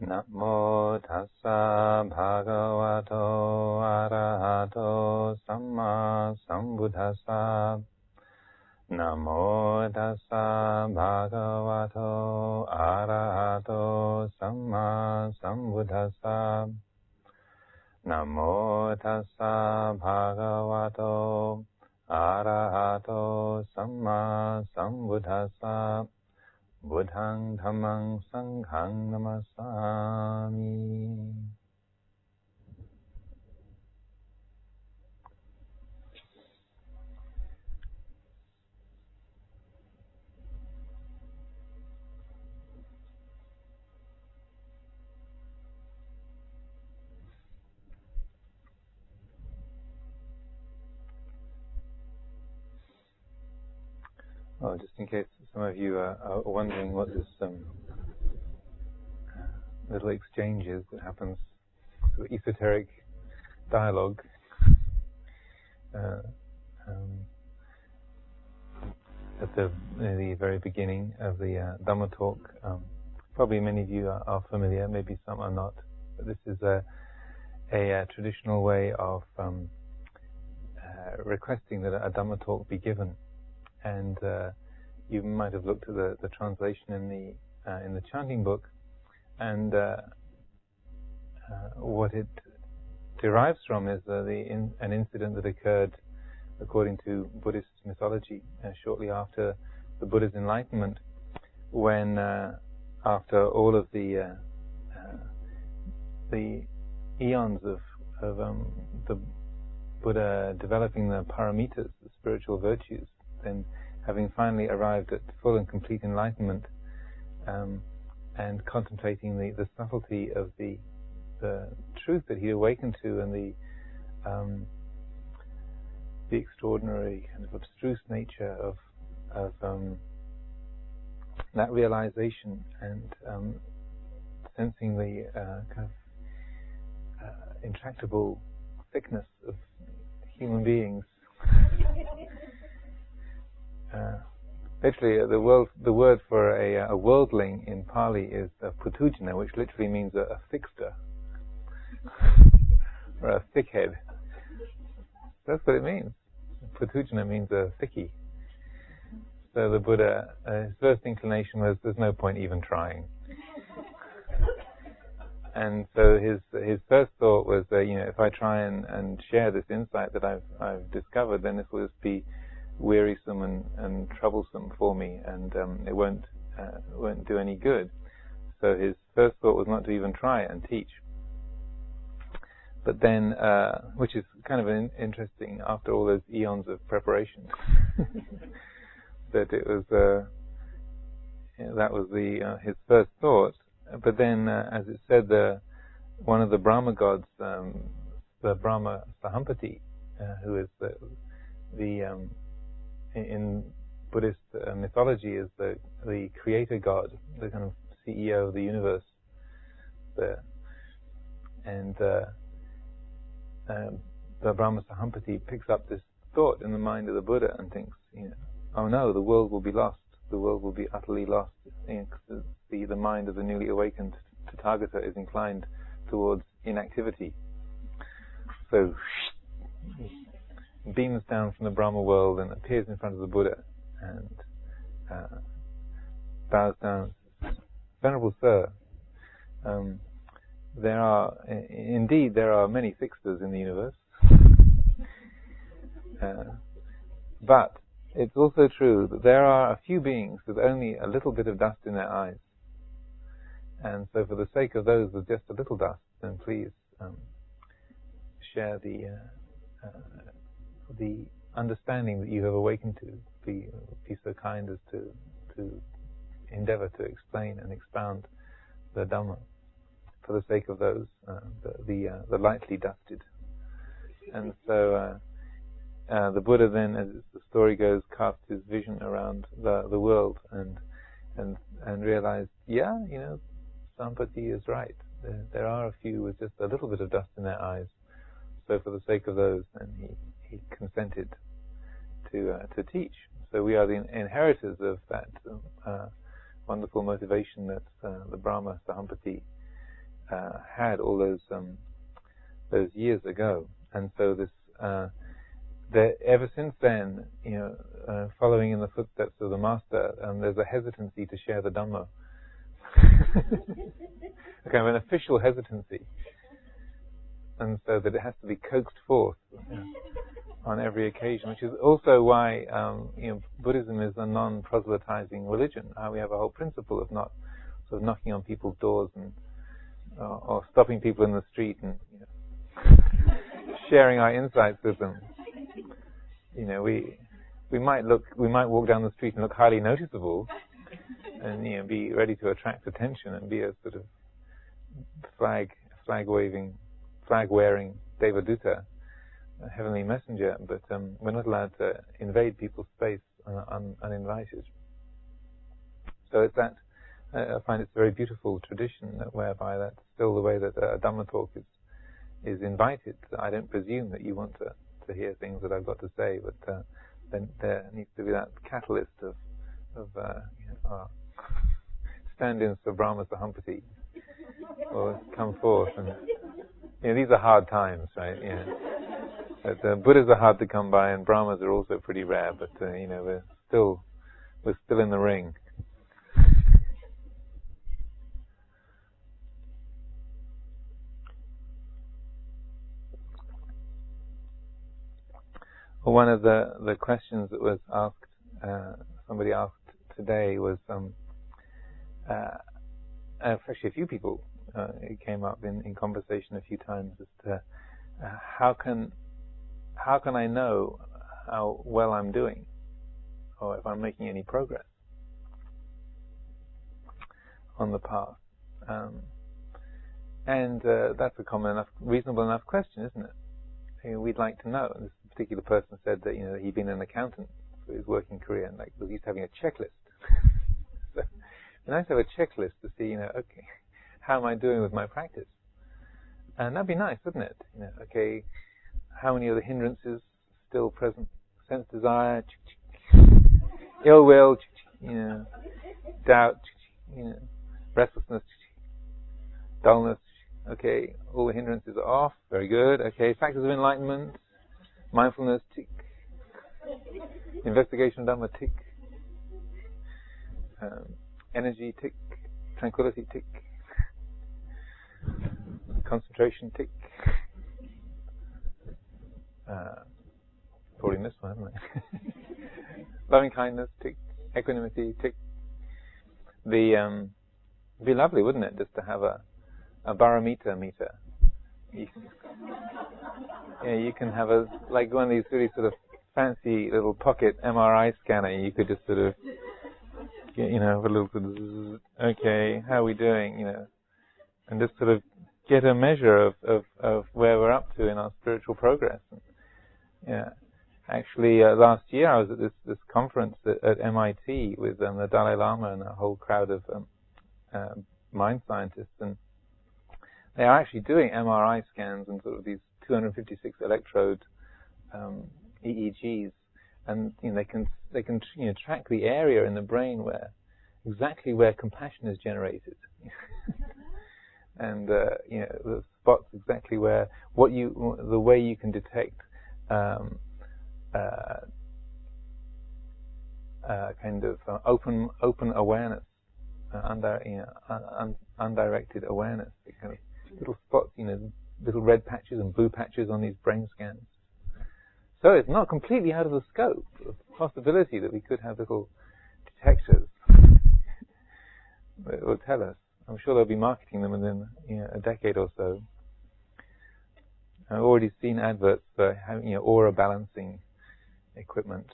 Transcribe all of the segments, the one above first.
Namo tassa bhagavato arahato samma sambuddhassa. Namo tassa bhagavato arahato samma sambuddhassa. Namo tassa bhagavato arahato samma sambuddhassa. Buddhang dhammang sanghang namasami. Oh, just in case some of you are wondering what this little exchange is that happens, sort of esoteric dialogue. At the very beginning of the Dhamma talk, probably many of you are familiar, maybe some are not. But this is a traditional way of requesting that a Dhamma talk be given. And you might have looked at the translation in the chanting book, and what it derives from is an incident that occurred, according to Buddhist mythology, shortly after the Buddha's enlightenment, when after all of the eons of the Buddha developing the paramitas, the spiritual virtues, then having finally arrived at full and complete enlightenment, and contemplating the subtlety of the truth that he awakened to, and the extraordinary kind of abstruse nature of that realization, and sensing the kind of intractable thickness of human beings. Literally, the word for a worldling in Pali is putujana, which literally means a thickster, or a thickhead. That's what it means. Putujana means a thickie. So the Buddha, his first inclination was, there's no point even trying. And so his first thought was, if I try and share this insight that I've discovered, then this will just be wearisome and troublesome for me, and it won't do any good. So his first thought was not to even try and teach. But then, which is kind of interesting, after all those eons of preparation, that it was that was his first thought. But then, as it said, one of the Brahma gods, the Brahma Sahampati, who is the in Buddhist mythology is the creator god, the kind of CEO of the universe. And the Brahma Sahampati picks up this thought in the mind of the Buddha and thinks, oh no, the world will be lost. The world will be utterly lost. The mind of the newly awakened Tathagata is inclined towards inactivity. So beams down from the Brahma world and appears in front of the Buddha and bows down. Venerable Sir, there are many thicksters in the universe, but it's also true that there are a few beings with only a little bit of dust in their eyes, and so for the sake of those with just a little dust, then please share the understanding that you have awakened to. Be so kind as to endeavor to explain and expound the Dhamma for the sake of those the lightly dusted. And so the Buddha then, as the story goes, cast his vision around the world and realized, Sampati is right. There are a few with just a little bit of dust in their eyes. So for the sake of those, then he consented to teach. So we are the inheritors of that wonderful motivation that the Brahma Sahampati had all those years ago, and so this ever since then, following in the footsteps of the master, there's a hesitancy to share the Dhamma. Okay, an official hesitancy, and so that it has to be coaxed forth on every occasion, which is also why Buddhism is a non-proselytizing religion. We have a whole principle of not sort of knocking on people's doors and or stopping people in the street and sharing our insights with them. We might walk down the street and look highly noticeable, and be ready to attract attention and be a sort of flag-wearing Devaduta, a heavenly messenger, but we're not allowed to invade people's space uninvited. So it's that. I find it's a very beautiful tradition whereby that's still the way that a Dhamma talk is invited. I don't presume that you want to hear things that I've got to say, but then there needs to be that catalyst of stand-ins for Brahma Sahampati, or come forth. And these are hard times, right? But Buddhas are hard to come by, and Brahmas are also pretty rare. But we're still in the ring. Well, one of the questions that was asked, somebody asked today was, actually a few people, it came up in conversation a few times, as to how can I know how well I'm doing, or if I'm making any progress on the path? And that's a common enough, reasonable enough question, isn't it? We'd like to know. And this particular person said that he'd been an accountant for his working career, and was used to having a checklist. So it's nice to have a checklist to see, okay, how am I doing with my practice? And that'd be nice, wouldn't it? Okay, how many of the hindrances still present? Sense desire, ill will, doubt, restlessness, dullness. Okay, all the hindrances are off. Very good. Okay, factors of enlightenment, mindfulness, tick. Investigation of Dhamma, tick. Energy, tick. Tranquility, tick. Concentration, tick. Probably missed one, haven't I? Loving kindness, tick. Equanimity, tick. It'd be lovely, wouldn't it, just to have a barometer meter. You can have like one of these really sort of fancy little pocket MRI scanner. You could just sort of have a little sort of, okay, how are we doing, and just sort of get a measure of where we're up to in our spiritual progress. Actually, last year I was at this conference at MIT with the Dalai Lama and a whole crowd of mind scientists, and they are actually doing MRI scans and sort of these 256 electrode EEGs, and they can track the area in the brain exactly where compassion is generated, and the spots exactly where the way you can detect kind of open awareness, undirected awareness, kind of little spots, little red patches and blue patches on these brain scans. So it's not completely out of the scope of possibility that we could have little detectors that will tell us. I'm sure they'll be marketing them within a decade or so. I've already seen adverts for having aura balancing equipment.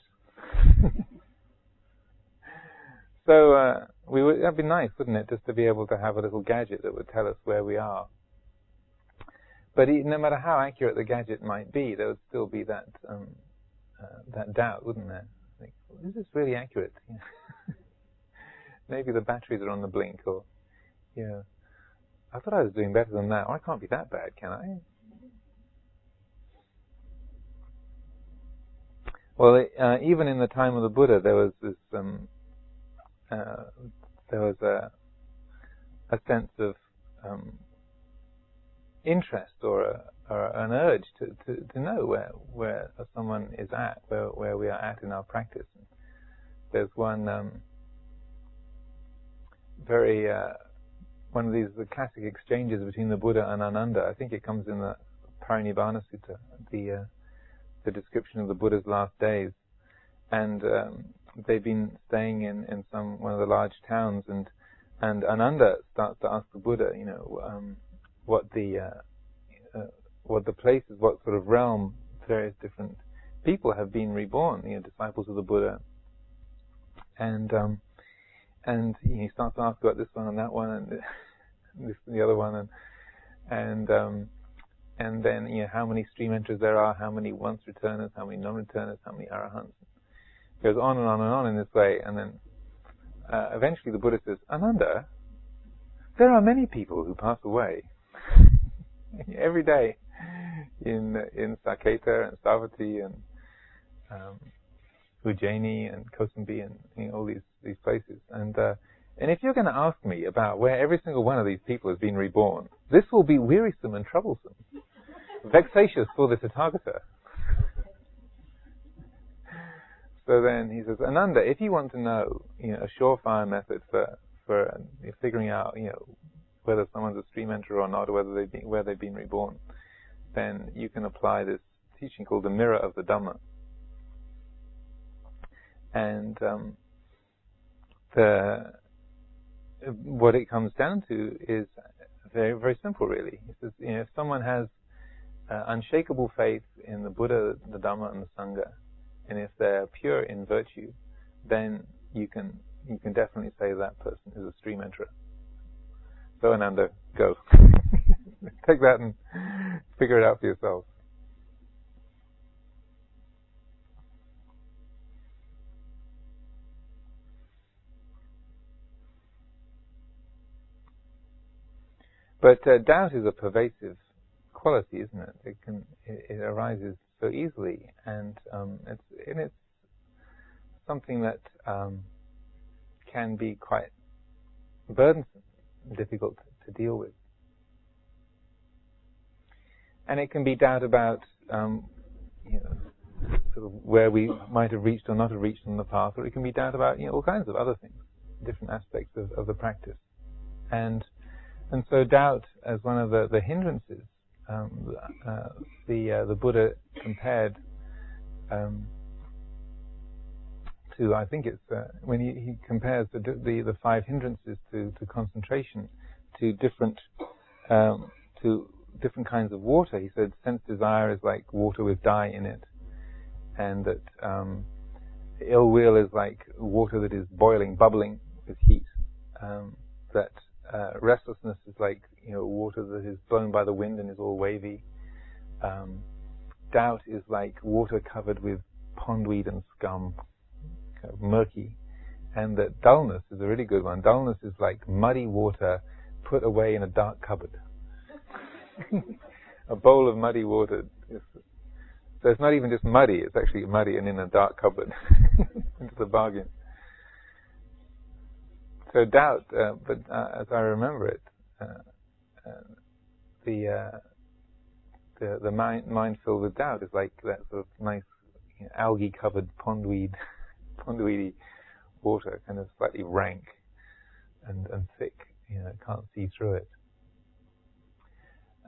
So that'd be nice, wouldn't it, just to be able to have a little gadget that would tell us where we are. But no matter how accurate the gadget might be, there would still be that doubt, wouldn't there? Like, is this really accurate? Maybe the batteries are on the blink, or I thought I was doing better than that. Oh, I can't be that bad, can I? Well, even in the time of the Buddha, there was this there was a sense of interest or an urge to know where someone is at, where we are at in our practice. There's one one of the classic exchanges between the Buddha and Ananda. I think it comes in the Parinibbana Sutta, the description of the Buddha's last days. And they've been staying in one of the large towns, and Ananda starts to ask the Buddha, what the places, what sort of realm various different people have been reborn, disciples of the Buddha, and he starts to ask about this one and that one and this and the other one, and then how many stream enterers there are, how many once returners, how many non-returners, how many arahants. It goes on and on and on in this way, and then eventually the Buddha says, Ananda, there are many people who pass away every day in Saketa and Savatthi and Ujjaini and Kosambi and all these places. And if you're going to ask me about where every single one of these people has been reborn, this will be wearisome and troublesome, vexatious for the Tathagata. So then he says, Ananda, if you want to know, a surefire method for figuring out, whether someone's a stream enterer or not, or where they've been reborn, then you can apply this teaching called the mirror of the Dhamma. And what it comes down to is very, very simple, really. It says, if someone has unshakable faith in the Buddha, the Dhamma, and the Sangha, and if they're pure in virtue, then you can definitely say that person is a stream enterer. So Ananda, go. Take that and figure it out for yourself. But doubt is a pervasive quality, isn't it? It arises so easily, and it's something that can be quite burdensome, difficult to deal with. And it can be doubt about sort of where we might have reached or not have reached on the path, or it can be doubt about all kinds of other things, different aspects of the practice. And so doubt as one of the hindrances, the Buddha compared to, I think it's when he compares the five hindrances to concentration to different kinds of water. He said sense desire is like water with dye in it, and that ill will is like water that is boiling, bubbling with heat. That restlessness is like water that is blown by the wind and is all wavy. Doubt is like water covered with pondweed and scum, kind of murky. And that dullness is a really good one. Dullness is like muddy water put away in a dark cupboard. A bowl of muddy water. So it's not even just muddy, it's actually muddy and in a dark cupboard into the bargain. So doubt, but as I remember it, the mind filled with doubt is like that sort of nice algae-covered pondweedy water, kind of slightly rank and thick. Can't see through it.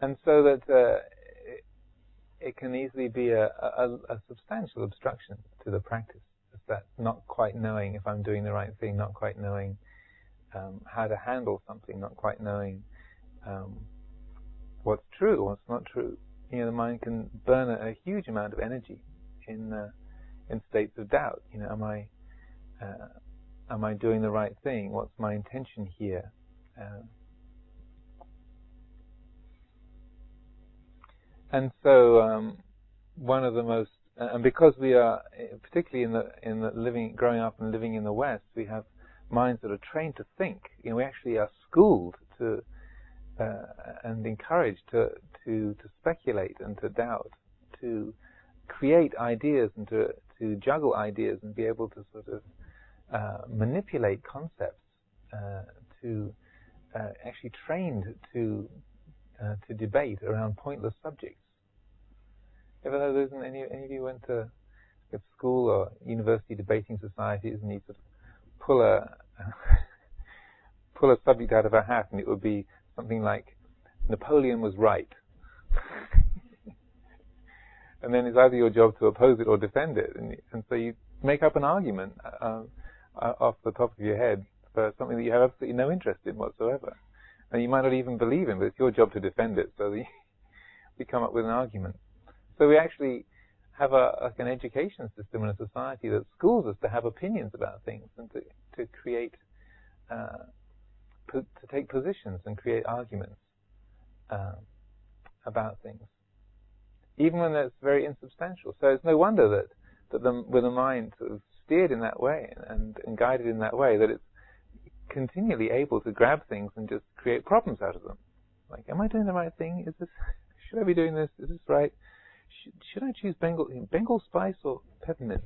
And so that it can easily be a substantial obstruction to the practice. It's that not quite knowing if I'm doing the right thing, not quite knowing how to handle something, not quite knowing what's true, what's not true. The mind can burn a huge amount of energy in states of doubt. Am I doing the right thing? What's my intention here? And so one of the most, and because we are particularly in the growing up and living in the West, we have minds that are trained to think. We actually are schooled to and encouraged to speculate and to doubt, to create ideas and to juggle ideas and be able to sort of manipulate concepts, to actually trained to to debate around pointless subjects. Ever though there isn't any of you went to school or university debating societies, and you sort of pull a subject out of a hat, and it would be something like Napoleon was right. And then it's either your job to oppose it or defend it, and so you make up an argument off the top of your head for something that you have absolutely no interest in whatsoever, and you might not even believe in, but it's your job to defend it. So we come up with an argument. So we actually have an education system in a society that schools us to have opinions about things and to create, to take positions and create arguments about things, even when that's very insubstantial. So it's no wonder that with the mind sort of steered in that way and guided in that way, that it's continually able to grab things and just create problems out of them. Like, am I doing the right thing? Should I be doing this? Is this right? Should I choose Bengal spice or peppermint?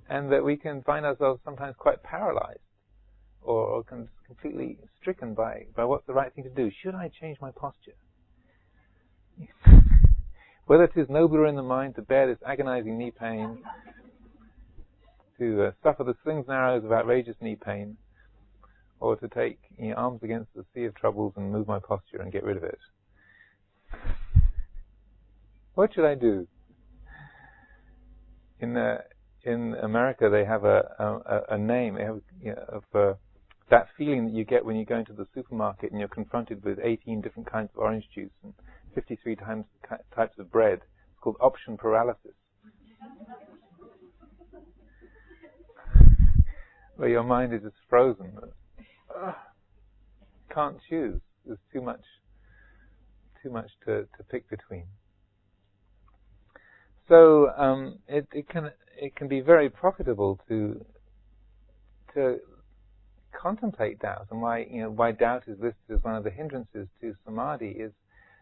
And that we can find ourselves sometimes quite paralyzed or completely stricken by what's the right thing to do. Should I change my posture? Whether it is nobler in the mind to bear this agonizing knee pain, to suffer the slings and arrows of outrageous knee pain, or to take arms against the sea of troubles and move my posture and get rid of it. What should I do? In America, they have a name. They have of that feeling that you get when you go into the supermarket and you're confronted with 18 different kinds of orange juice and 53 types of bread. It's called option paralysis, where your mind is just frozen. Can't choose. There's too much to pick between. So it can be very profitable to contemplate doubt, and why doubt is listed as one of the hindrances to samadhi is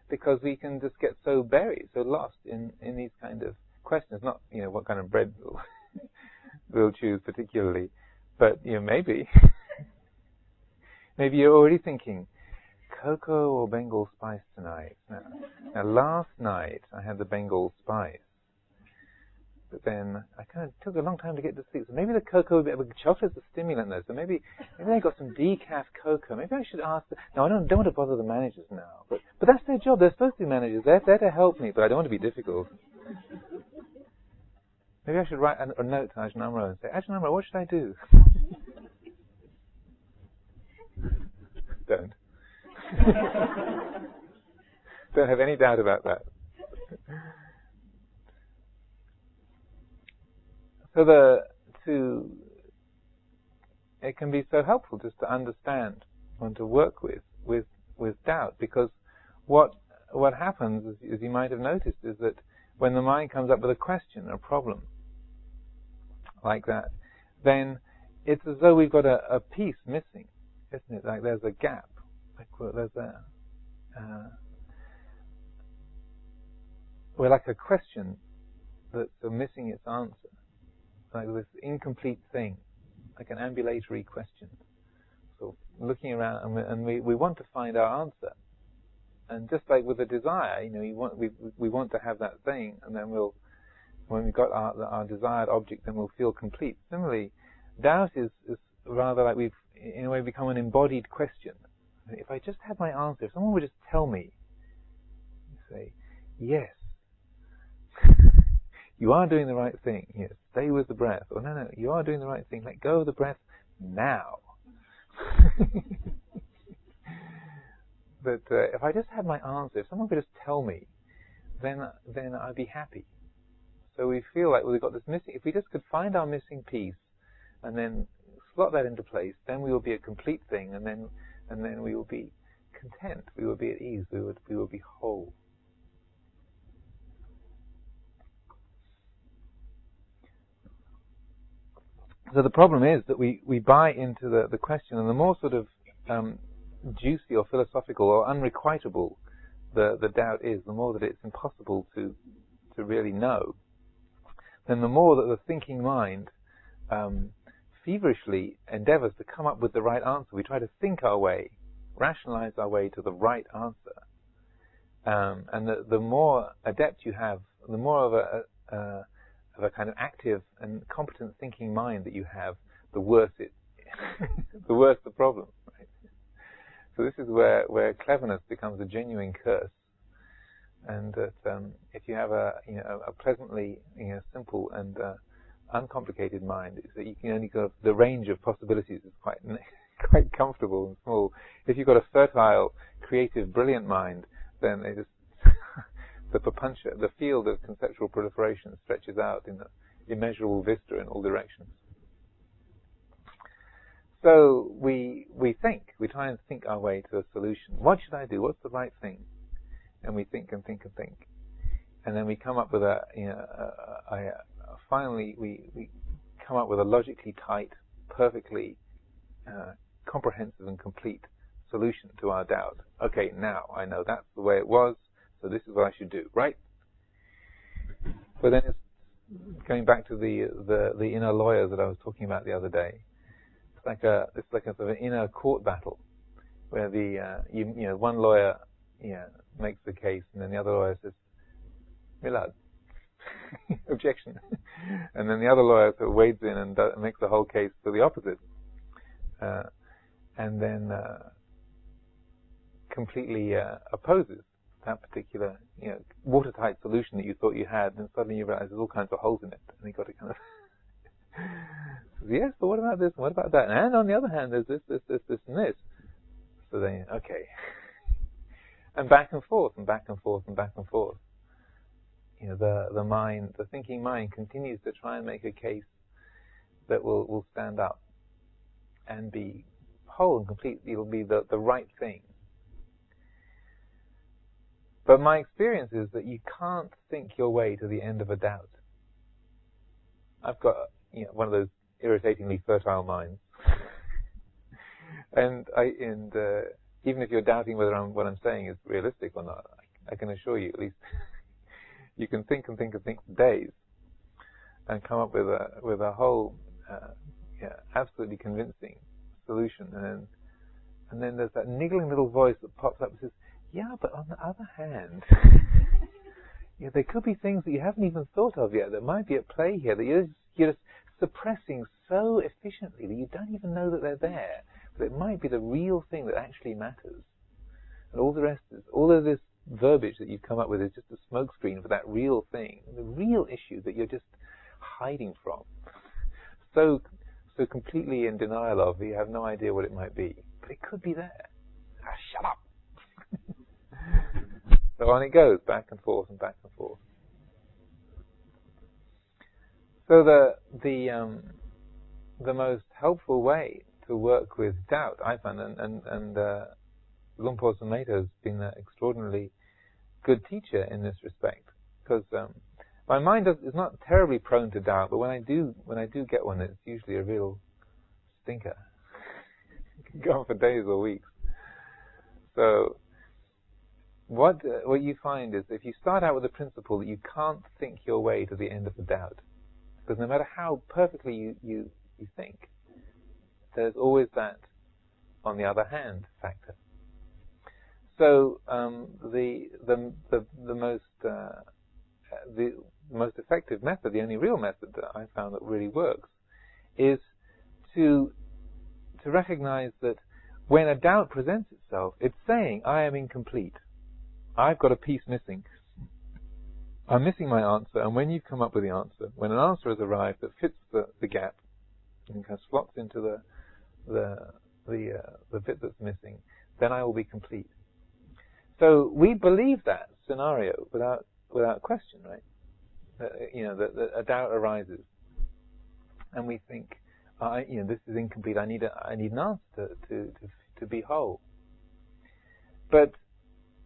because we can just get so buried, so lost in these kind of questions. Not what kind of bread we'll choose particularly, but maybe you're already thinking cocoa or Bengal spice tonight. Now last night I had the Bengal spice. But then I kind of took a long time to get to sleep. So maybe the cocoa, chocolate's a stimulant though. So maybe they got some decaf cocoa. Maybe I should ask. No, I don't want to bother the managers now. But that's their job. They're supposed to be managers. They're there to help me. But I don't want to be difficult. Maybe I should write a note to Ajahn Amaro and say, Ajahn Amaro, what should I do? Don't. Don't have any doubt about that. So it can be so helpful just to understand and to work with doubt, because what happens, as you might have noticed, is that when the mind comes up with a question, a problem like that, then it's as though we've got a piece missing, isn't it? Like there's a gap, we're like a question that's missing its answer. Like this incomplete thing, like an ambulatory question. So looking around, and we want to find our answer. And just like with a desire, we want to have that thing, and then when we've got our desired object, then we'll feel complete. Similarly, doubt is rather like we've in a way become an embodied question. If I just had my answer, if someone would just tell me, say, yes, you are doing the right thing. Yes, stay with the breath. Or no, you are doing the right thing. Let go of the breath now. But if I just had my answer, if someone could just tell me, then I'd be happy. So we feel like we've got this missing. If we just could find our missing piece and then slot that into place, then we will be a complete thing, and then we will be content. We will be at ease. We will be whole. So the problem is that we buy into the question, and the more sort of juicy or philosophical or unrequitable the doubt is, the more that it's impossible to really know, then the more that the thinking mind feverishly endeavors to come up with the right answer. We try to think our way rationalize our way to the right answer. And the more adept you have, the more of a kind of active and competent thinking mind that you have, the worse it, the worse the problem. Right? So this is where cleverness becomes a genuine curse, and that if you have a pleasantly simple and uncomplicated mind, is that you can only go, the range of possibilities is quite comfortable and small. If you've got a fertile, creative, brilliant mind, then it just the field of conceptual proliferation stretches out in an immeasurable vista in all directions. So we try and think our way to a solution. What should I do? What's the right thing? And we think and think and think, and then we come up with finally we come up with a logically tight, perfectly comprehensive and complete solution to our doubt. Okay, now I know that's the way it was, so this is what I should do, right? But then it's going back to the inner lawyer that I was talking about the other day. It's like a sort of an inner court battle where one lawyer makes the case, and then the other lawyer says, Milad, objection, and then the other lawyer sort of wades in and makes the whole case for the opposite, and then completely opposes that particular watertight solution that you thought you had, and suddenly you realize there's all kinds of holes in it, and you got to kind of yes, but what about this and what about that, and on the other hand there's this and this. So then okay, and back and forth and back and forth and back and forth. The mind, the thinking mind, continues to try and make a case that will stand up and be whole and complete. It'll be the right thing. But my experience is that you can't think your way to the end of a doubt. I've got one of those irritatingly fertile minds, and even if you're doubting whether what I'm saying is realistic or not, I can assure you, at least, you can think and think and think for days, and come up with a whole, absolutely convincing solution, and then there's that niggling little voice that pops up and says, "Yeah, but on the other hand, there could be things that you haven't even thought of yet that might be at play here that you're just suppressing so efficiently that you don't even know that they're there. But it might be the real thing that actually matters. And all the rest is, all of this verbiage that you've come up with is just a smokescreen for that real thing, the real issue that you're just hiding from. So completely in denial of, you have no idea what it might be. But it could be there. Shut up! So on it goes, back and forth and back and forth. So the most helpful way to work with doubt, I find, and Lumpur Sumedho has been an extraordinarily good teacher in this respect, because my mind is not terribly prone to doubt, but when I do get one, it's usually a real stinker. It can go on for days or weeks. So what you find is, if you start out with the principle that you can't think your way to the end of the doubt, because no matter how perfectly you think, there's always that on the other hand factor. So the most effective method, the only real method that I found that really works, is to recognize that when a doubt presents itself, it's saying, I am incomplete. I've got a piece missing. I'm missing my answer, and when you've come up with the answer, when an answer has arrived that fits the gap and kind of slots into the bit that's missing, then I will be complete. So we believe that scenario without question, right? That a doubt arises, and we think, this is incomplete. I need an answer to be whole. But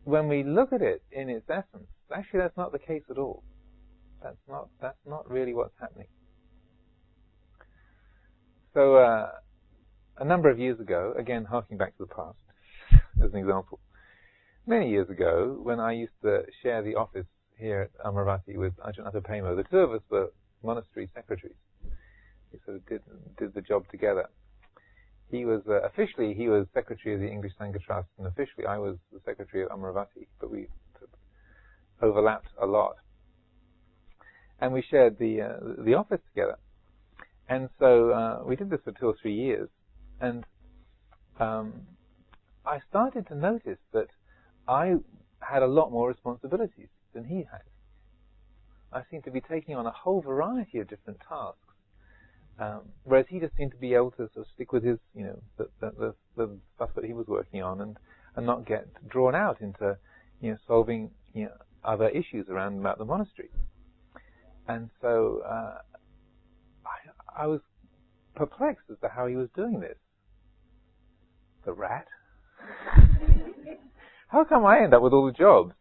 when we look at it in its essence, actually that's not the case at all. That's not really what's happening. So a number of years ago, again harking back to the past as an example, many years ago, when I used to share the office here at Amaravati with Ajahn, the two of us were monastery secretaries. We sort of did the job together. He was officially he was secretary of the English Sangha Trust, and officially I was the secretary of Amaravati, but we overlapped a lot, and we shared the office together. And so we did this for 2 or 3 years, and I started to notice that I had a lot more responsibilities than he had. I seemed to be taking on a whole variety of different tasks, whereas he just seemed to be able to sort of stick with his, the stuff that he was working on, and not get drawn out into, solving, other issues around about the monastery. And so I was perplexed as to how he was doing this. The rat. How come I end up with all the jobs?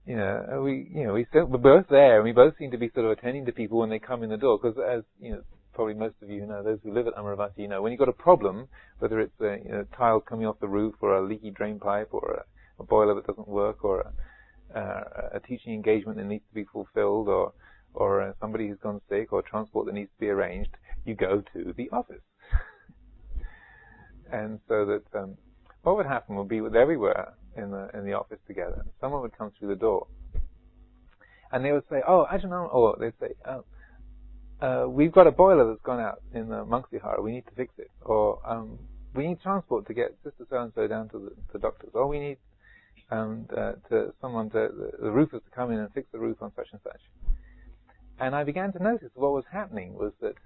We're both there, and we both seem to be sort of attending to people when they come in the door. Because, as probably most of you know, those who live at Amaravati, when you've got a problem, whether it's tiles coming off the roof, or a leaky drain pipe, or a boiler that doesn't work, or a teaching engagement that needs to be fulfilled, or somebody who's gone sick, or transport that needs to be arranged, you go to the office. And so that what would happen would be that everywhere in the office together, someone would come through the door, and they would say, "Oh, Ajahn," or they'd say, "We've got a boiler that's gone out in the monks' vihara. We need to fix it," or "We need transport to get Sister so and so down to the doctors," or "We need the roofers to come in and fix the roof on such and such." And I began to notice what was happening was that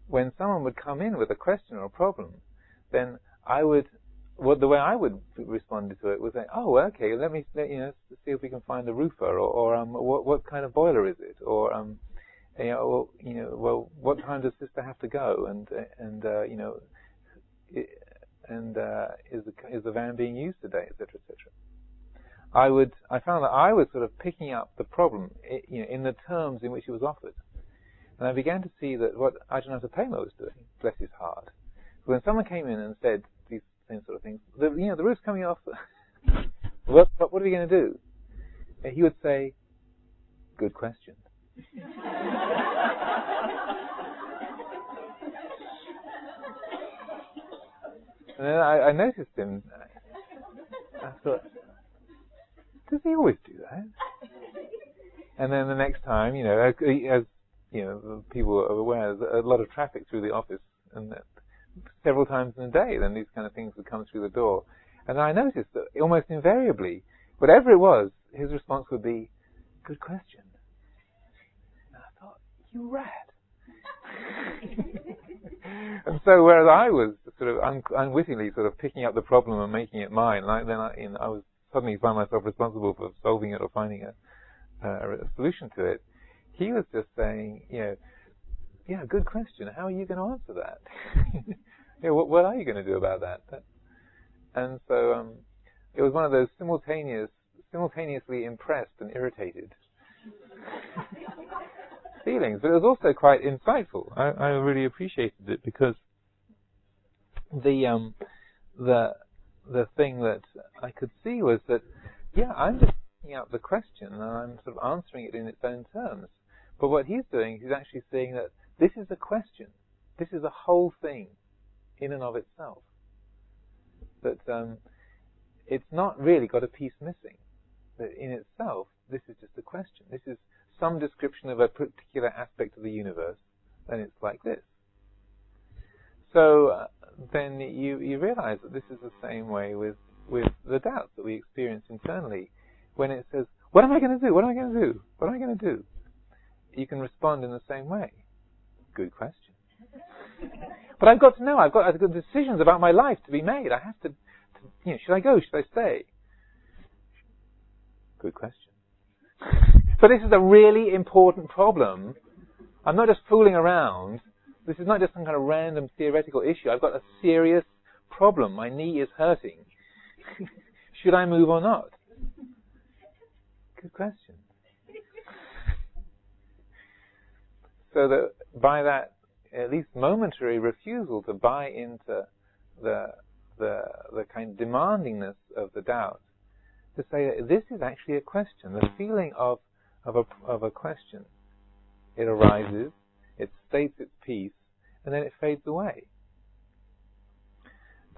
when someone would come in with a question or a problem, then the way I would respond to it was say, "Oh, okay, let me see if we can find a roofer," or what kind of boiler is it, or what time does Sister have to go, is the van being used today, etc., etc. I found that I was sort of picking up the problem, in the terms in which it was offered, and I began to see that what Ajahn Pema was doing, bless his heart, when someone came in and said these same sort of things, the roof's coming off. What are we going to do? And he would say, "Good question." And then I noticed him. I thought, does he always do that? And then the next time, as people are aware, there's a lot of traffic through the office, and several times in a day, then these kind of things would come through the door. And I noticed that almost invariably, whatever it was, his response would be, "Good question." And I thought, "You rat." And so, whereas I was sort of unwittingly sort of picking up the problem and making it mine, I was suddenly found myself responsible for solving it or finding a solution to it. He was just saying, "Yeah, good question. How are you going to answer that? What are you going to do about that?" And so it was one of those simultaneously impressed and irritated feelings, but it was also quite insightful. I really appreciated it, because the thing that I could see was that, I'm just picking up the question and I'm sort of answering it in its own terms. But what he's doing, he's actually saying that this is a question. This is a whole thing in and of itself. That it's not really got a piece missing. That in itself, this is just a question. This is some description of a particular aspect of the universe, and it's like this. So then you realize that this is the same way with the doubts that we experience internally. When it says, "What am I going to do? What am I going to do? What am I going to do?" You can respond in the same way. Good question. But I've got to know. I've got decisions about my life to be made. I have to should I go? Should I stay? Good question. So this is a really important problem. I'm not just fooling around. This is not just some kind of random theoretical issue. I've got a serious problem. My knee is hurting. Should I move or not? Good question. So that by that, at least momentary refusal to buy into the kind of demandingness of the doubt, to say that this is actually a question. The feeling of a question. It arises, it states its piece, and then it fades away.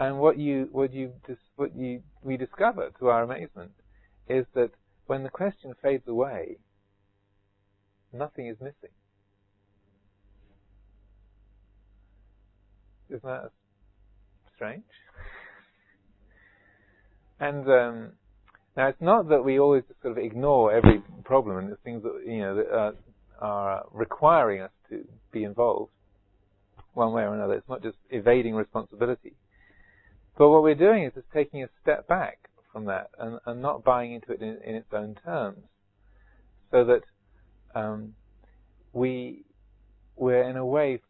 And we discover, to our amazement, is that when the question fades away, nothing is missing. Isn't that strange? And now it's not that we always just sort of ignore every problem and the things that that are requiring us to be involved one way or another. It's not just evading responsibility. But what we're doing is just taking a step back from that and not buying into it in its own terms, so that we're in a way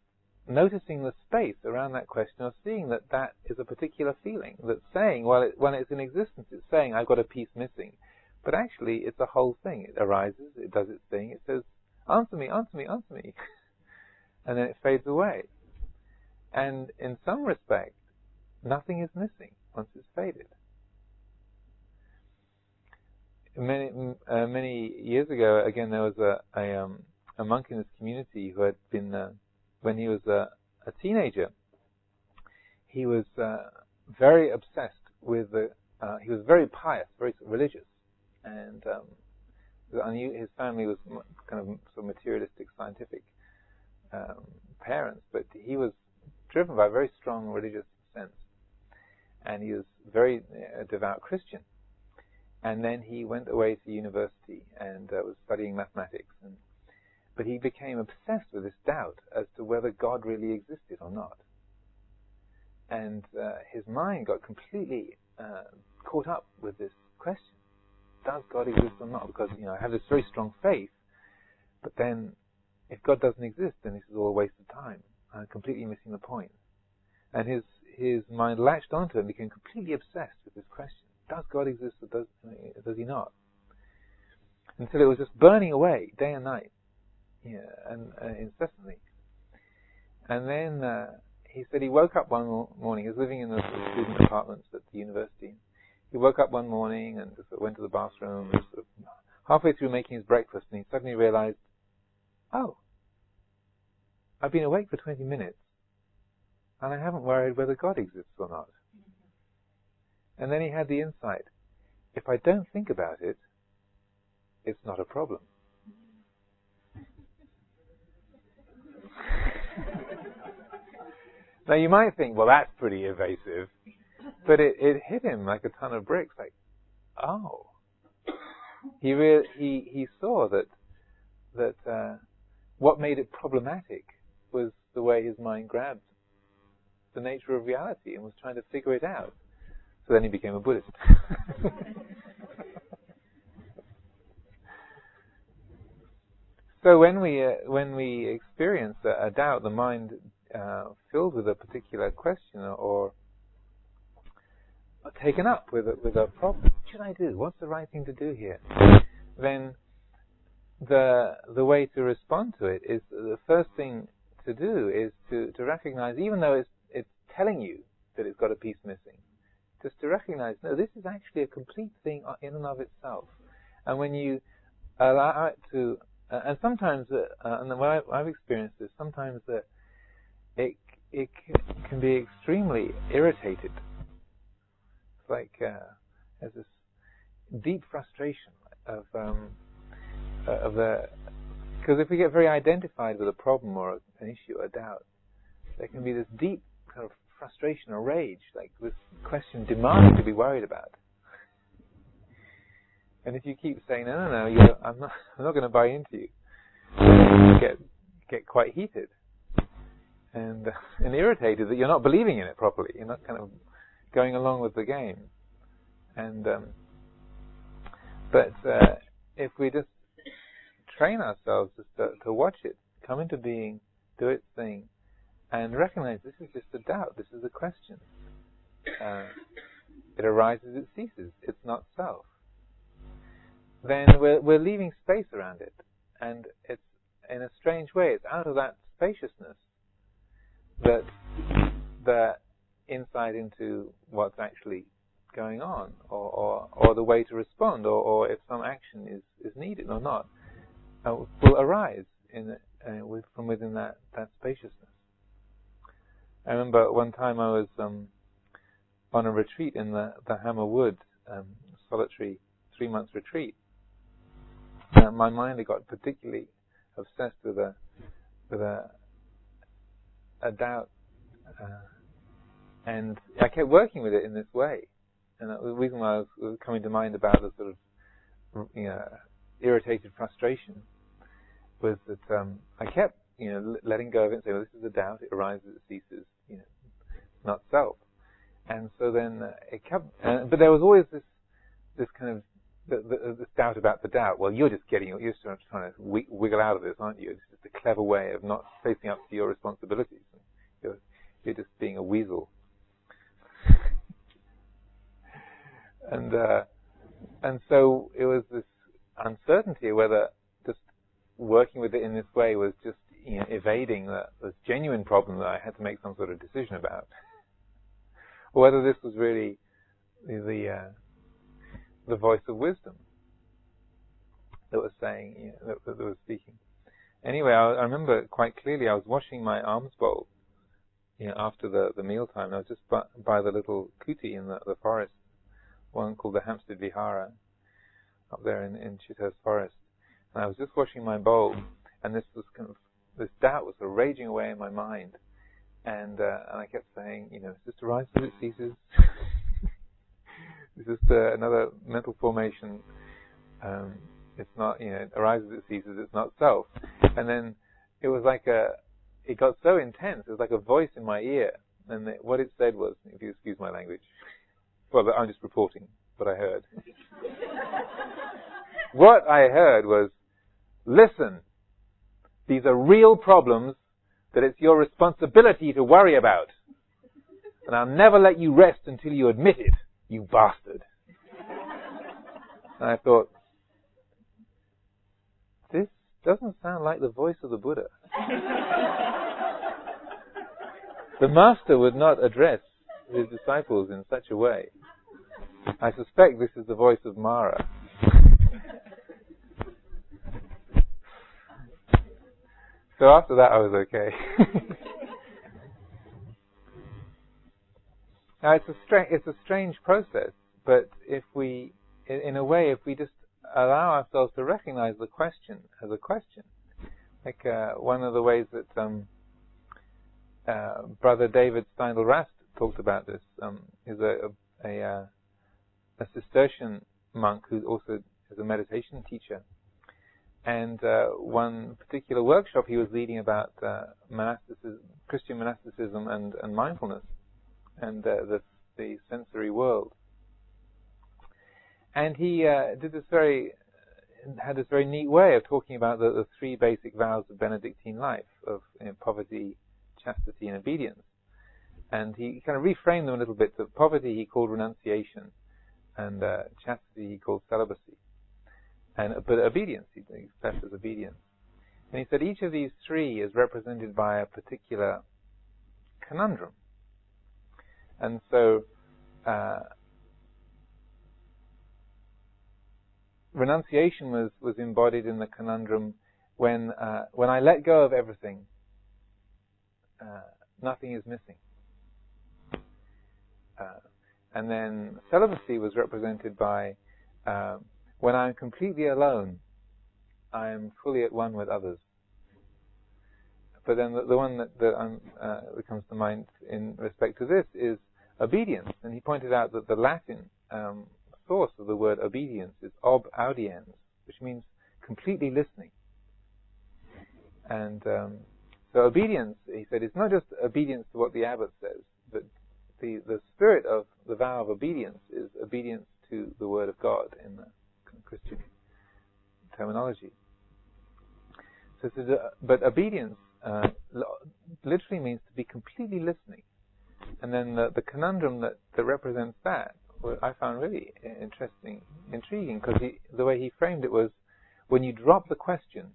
noticing the space around that question, or seeing that that is a particular feeling. That's saying, when it's in existence, it's saying, I've got a piece missing. But actually, it's a whole thing. It arises, it does its thing, it says, answer me, answer me, answer me. And then it fades away. And in some respect, nothing is missing once it's faded. Many years ago, again, there was a monk in this community who had been, when he was a teenager, he was very obsessed with he was very pious, very religious, and his family was kind of sort of materialistic, scientific parents, but he was driven by a very strong religious sense, and he was very devout Christian. And then he went away to university and was studying mathematics, but he became obsessed with this doubt as to whether God really existed or not. And his mind got completely caught up with this question: does God exist or not? Because I have this very strong faith, but then if God doesn't exist, then this is all a waste of time. I'm completely missing the point. And his mind latched onto it and became completely obsessed with this question: does God exist or does he not? Until it was just burning away day and night, and incessantly. And then he said he woke up one morning. He was living in the student apartments at the university. He woke up one morning and just went to the bathroom, and sort of halfway through making his breakfast, and he suddenly realized, oh, I've been awake for 20 minutes, and I haven't worried whether God exists or not. And then he had the insight: if I don't think about it, it's not a problem. Now you might think, well, that's pretty evasive, but it hit him like a ton of bricks. Like, oh, he saw that what made it problematic was the way his mind grabbed the nature of reality and was trying to figure it out. So then he became a Buddhist. So when we experience a doubt, the mind filled with a particular question or taken up with a problem, what should I do? What's the right thing to do here? Then the way to respond to it is, the first thing to do is to recognize, even though it's telling you that it's got a piece missing, just to recognize, no, this is actually a complete thing in and of itself. And when you allow it to, and sometimes, and the way I've experienced this, sometimes that it can be extremely irritated. It's like there's this deep frustration of the, because if we get very identified with a problem or an issue or a doubt, there can be this deep kind of frustration or rage, like this question demanding to be worried about. And if you keep saying, no, I'm not going to buy into you, you get quite heated and irritated that you're not believing in it properly. You're not kind of going along with the game. And but if we just train ourselves just to watch it come into being, do its thing, and recognize this is just a doubt, this is a question. It arises, it ceases, it's not self. Then we're leaving space around it, and it's, in a strange way, it's out of that spaciousness that the insight into what's actually going on, or the way to respond, or if some action is needed or not, will arise from within that spaciousness. I remember one time I was on a retreat in the Hammer Wood, solitary 3-month retreat. My mind had got particularly obsessed with a doubt, and I kept working with it in this way. And the reason why I was coming to mind about the sort of irritated frustration was that I kept letting go of it and saying, well, this is a doubt, it arises, it ceases, not self. And so then it kept, but there was always this kind of this doubt about the doubt. Well, you're just sort of trying to wiggle out of this, aren't you? It's just a clever way of not facing up to your responsibilities. You're just being a weasel. And so it was this uncertainty whether just working with it in this way was just evading this genuine problem that I had to make some sort of decision about, or whether this was really the voice of wisdom that was saying, that was speaking. Anyway, I remember quite clearly I was washing my alms bowl after the meal time, and I was just by the little kuti in the forest, one called the Hampstead Vihara, up there in Chithurst Forest. And I was just washing my bowl, and this doubt was sort of raging away in my mind. And I kept saying, it's just arises as it ceases. It's just another mental formation. It's not, it arises as it ceases. It's not self. And then it was like it got so intense. It was like a voice in my ear. And what it said was, if you excuse my language, well, I'm just reporting what I heard. What I heard was, listen, these are real problems that it's your responsibility to worry about. And I'll never let you rest until you admit it, you bastard. And I thought, this doesn't sound like the voice of the Buddha. The Master would not address his disciples in such a way. I suspect this is the voice of Mara. So after that I was okay. Now it's a strange process, but if we, in a way, if we just allow ourselves to recognize the question as a question, like one of the ways that Brother David Steindl-Rast talked about this is a Cistercian monk who also is a meditation teacher. And one particular workshop he was leading about monasticism, Christian monasticism and mindfulness and the sensory world. And he had this very neat way of talking about the 3 basic vows of Benedictine life, of poverty, chastity, and obedience. And he kind of reframed them a little bit. That poverty he called renunciation, and chastity he called celibacy. But obedience, he expressed as obedience. And he said each of these 3 is represented by a particular conundrum. And so, renunciation was embodied in the conundrum when I let go of everything, nothing is missing. And then celibacy was represented by when I am completely alone, I am fully at one with others. But then the one that comes to mind in respect to this is obedience. And he pointed out that the Latin source of the word obedience is ob audiens, which means completely listening. And so obedience, he said, is not just obedience to what the abbot says, but the spirit of the vow of obedience is obedience to the word of God in the Christian terminology. So, but obedience literally means to be completely listening. And then the conundrum that represents that, I found really intriguing, because the way he framed it was, when you drop the question,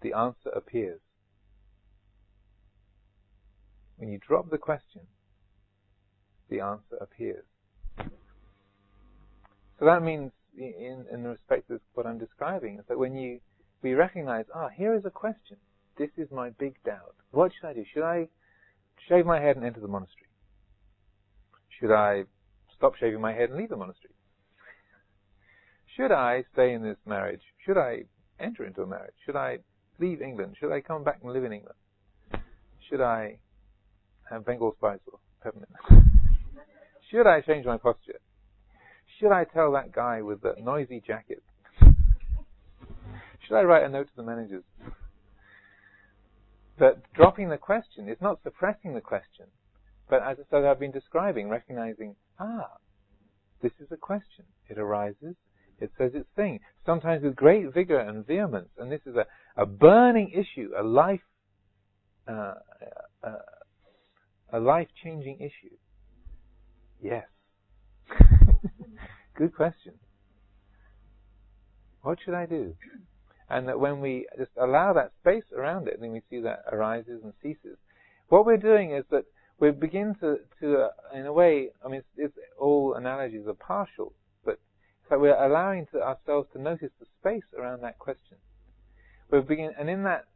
the answer appears. When you drop the question, the answer appears. So that means, in respect of what I'm describing, is that when we recognize, here is a question. This is my big doubt. What should I do? Should I shave my head and enter the monastery? Should I stop shaving my head and leave the monastery? Should I stay in this marriage? Should I enter into a marriage? Should I leave England? Should I come back and live in England? Should I have Bengal spice or peppermint? Should I change my posture? Should I tell that guy with the noisy jacket? Should I write a note to the managers? But dropping the question is not suppressing the question, but as I've been describing, recognizing, this is a question. It arises, it says its thing, sometimes with great vigor and vehemence, and this is a burning issue, a life-changing issue. Yes. Good question. What should I do? And that when we just allow that space around it, then we see that arises and ceases. What we're doing is that we begin to in a way, I mean, it's all analogies are partial, but it's like we're allowing ourselves to notice the space around that question. And in that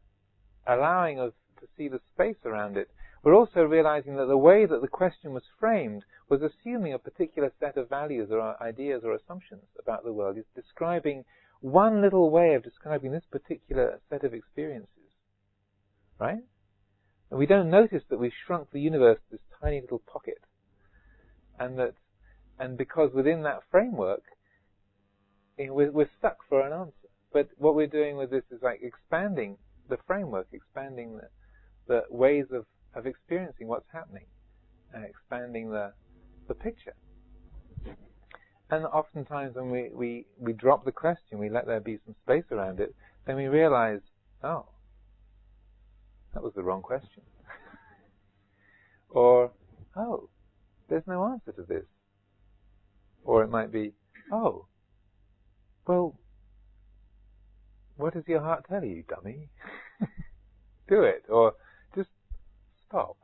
allowing us to see the space around it, we're also realizing that the way that the question was framed was assuming a particular set of values or ideas or assumptions about the world. It's describing one little way of describing this particular set of experiences, right? And we don't notice that we've shrunk the universe to this tiny little pocket, and because within that framework, we're stuck for an answer. But what we're doing with this is like expanding the framework, expanding the ways of experiencing what's happening, expanding the picture. And oftentimes when we drop the question, we let there be some space around it, then we realize, oh, that was the wrong question. Or, oh, there's no answer to this. Or it might be, oh, well, what does your heart tell you, dummy? Do it. Or just stop.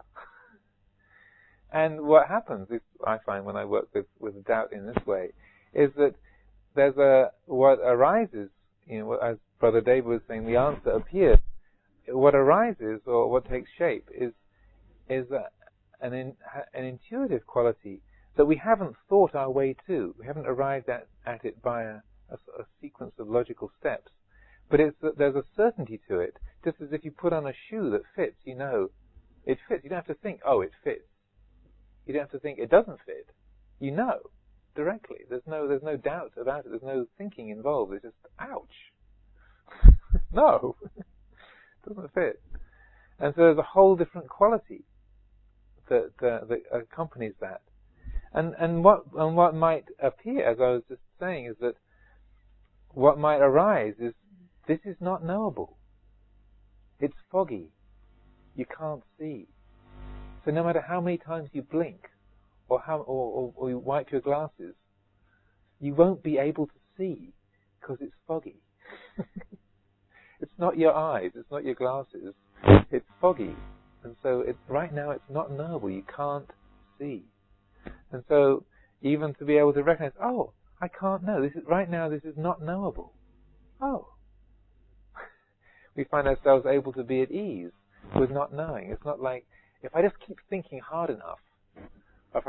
And what happens is, I find when I work with doubt in this way, is that what arises, as Brother David was saying, the answer appears. What arises, or what takes shape, is an intuitive quality that we haven't thought our way to. We haven't arrived at it by a sequence of logical steps. But it's that there's a certainty to it, just as if you put on a shoe that fits, you know it fits. You don't have to think, oh, it fits. You don't have to think it doesn't fit. You know directly. There's no doubt about it. There's no thinking involved. It's just, ouch. No, it doesn't fit. And so there's a whole different quality that accompanies that. And what might appear, as I was just saying, is that what might arise is, this is not knowable. It's foggy. You can't see. So no matter how many times you blink, or you wipe your glasses, you won't be able to see because it's foggy. It's not your eyes, it's not your glasses, it's foggy. And so right now it's not knowable, you can't see. And so even to be able to recognize, oh, I can't know, right now this is not knowable. Oh. We find ourselves able to be at ease with not knowing. It's not like, if I just keep thinking hard enough, if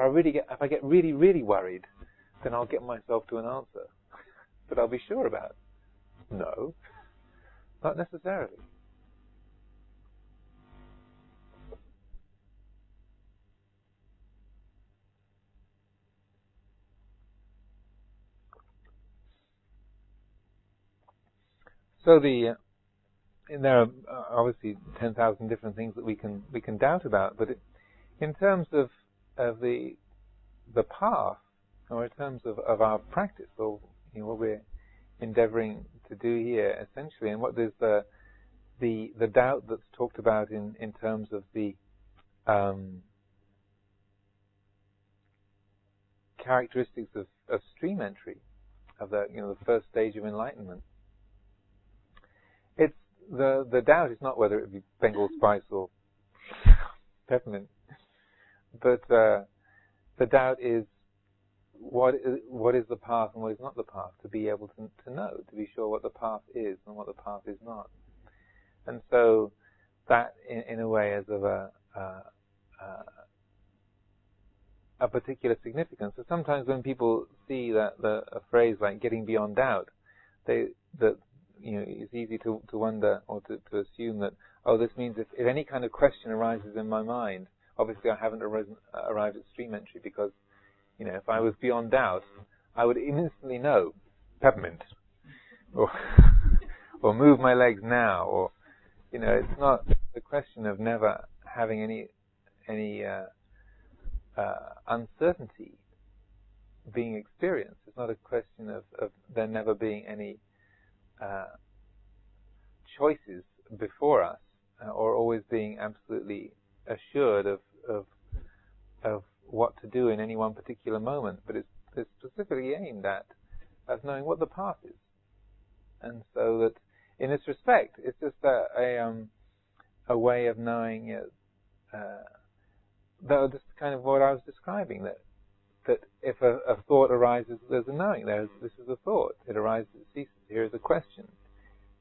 I get really, really worried, then I'll get myself to an answer. But I'll be sure about it. No, not necessarily. So there are obviously 10,000 different things that we can doubt about, but in terms of the path, or in terms of our practice, or what we're endeavoring to do here, essentially, and what there's the doubt that's talked about in terms of the characteristics of stream entry, of the first stage of enlightenment. It's the doubt is not whether it be Bengal spice or peppermint, but the doubt is what is the path and what is not the path, to be able to know, to be sure what the path is and what the path is not. And so that, in a way, is of a a particular significance. So sometimes when people see that a phrase like "getting beyond doubt," it's easy to wonder or to assume that, oh, this means if any kind of question arises in my mind, obviously I haven't arrived at stream entry, because if I was beyond doubt, I would instantly know peppermint, or or move my legs now, or it's not the question of never having any uncertainty being experienced. It's not a question of there never being any choices before us, or always being absolutely assured of what to do in any one particular moment. But it's specifically aimed at knowing what the path is, and so that in this respect, it's just a way of knowing that just kind of what I was describing, that if a thought arises, there's a knowing. This is a thought. It arises, it ceases. Here is a question.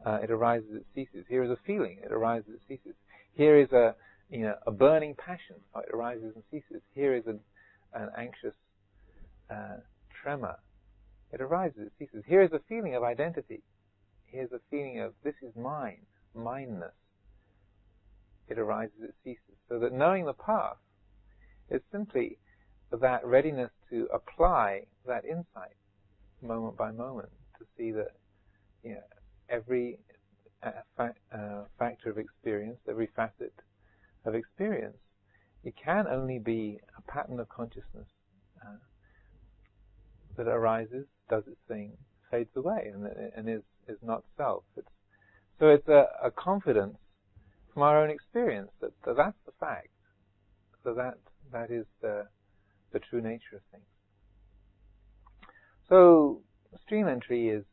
It arises, it ceases. Here is a feeling. It arises, it ceases. Here is a burning passion. It arises and ceases. Here is an anxious tremor. It arises, it ceases. Here is a feeling of identity. Here's a feeling of this is mine, mineness. It arises, it ceases. So that knowing the path is simply that readiness to apply that insight moment by moment, to see that every factor of experience, every facet of experience, it can only be a pattern of consciousness that arises, does its thing, fades away, and is not self. So it's a confidence from our own experience that that's the fact, that is the true nature of things. So stream entry is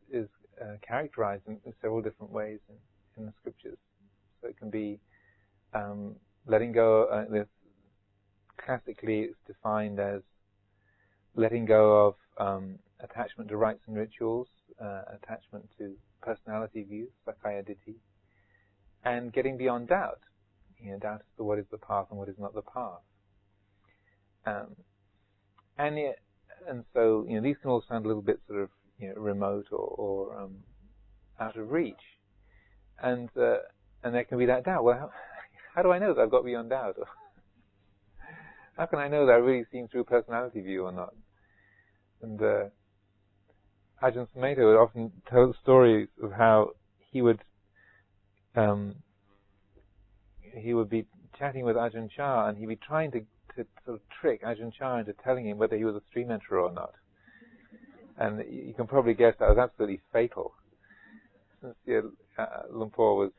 characterized in several different ways in the scriptures. So it can be letting go. Classically, it's defined as letting go of attachment to rites and rituals, attachment to personality views, sakaya ditti, and getting beyond doubt. Doubt as to what is the path and what is not the path. And so these can all sound a little bit sort of remote or out of reach, and there can be that doubt. Well, how do I know that I've got beyond doubt? Or how can I know that I really seen through personality view or not? And Ajahn Sumedho would often tell stories of how he would be chatting with Ajahn Chah, and he'd be trying to sort of trick Ajahn Chah into telling him whether he was a stream enterer or not. And you can probably guess that was absolutely fatal. Since Lumpur